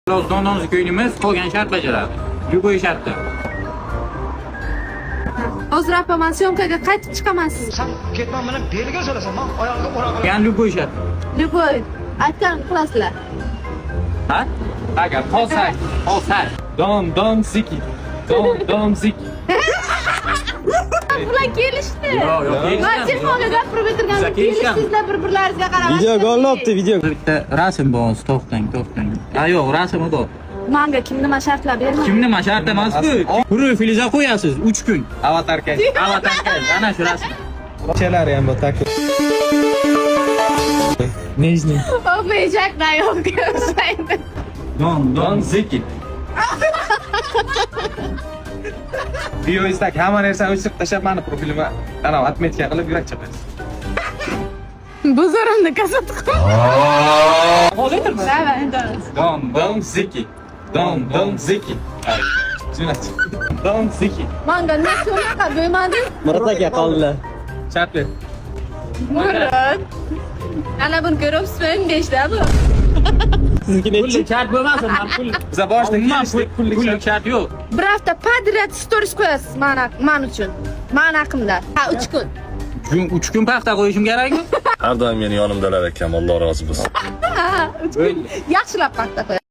Dostondan ko'yinimiz qolgan shart bajaradi. Любой shartda. Hozir opaman syomkaga qaytib chiqaman siz. Sen ketmem bilan beliga so'rasan, men oyog'iga o'rab Yani любой shart. Любой aytgan qilasizlar. Ha? Agar qolsak. Dom ziki. Dom ziki. Bular kelishdi. Yo'q, Men telefonga gapirib o'tirgandim. Kelishdingizlar bir-birlaringizga qarab. Videoga olyapti, video. Bitta rasm bor, to'xtang. Ha yo'q, rasmi bor. Menga kim nima shartlar bermadi? Kim nima shart emas-ku? Profiliga qo'yasiz 3 kun. Avatar kaç. Ana shu rasm. Şeyler yani bu takip. Nijni. Olmayacaklar yok görsaydı. Dom ziki. Video istak hamma narsani o'chirib tashlab meni profilimga ana atmetka qilib yurak chaqasiz. Bu zo'rimni kasat qil. Dom ziki. Dom ziki. Jo'nat. Dom ziki. Menga nima so'raqa bo'lmadi? Murat aka qoldilar. Chat ber. Murat. Ana buni ko'ryapsizmi? 5 da bu. Sizniki nechi? Pullik shart bo'lmasin, men pul. Biza boshda kelishdik, Pullik shart yo'q. Bir hafta padret stories qo'yasiz men uchun. Men haqimda. Ha 3 kun. 3 kun paxta qo'yishim kerakmi? Har doim meni yonimdalar ekan, Alloh rozi bo'lsin. Ha 3 kun. Yaxshilab paxta qo'yasiz.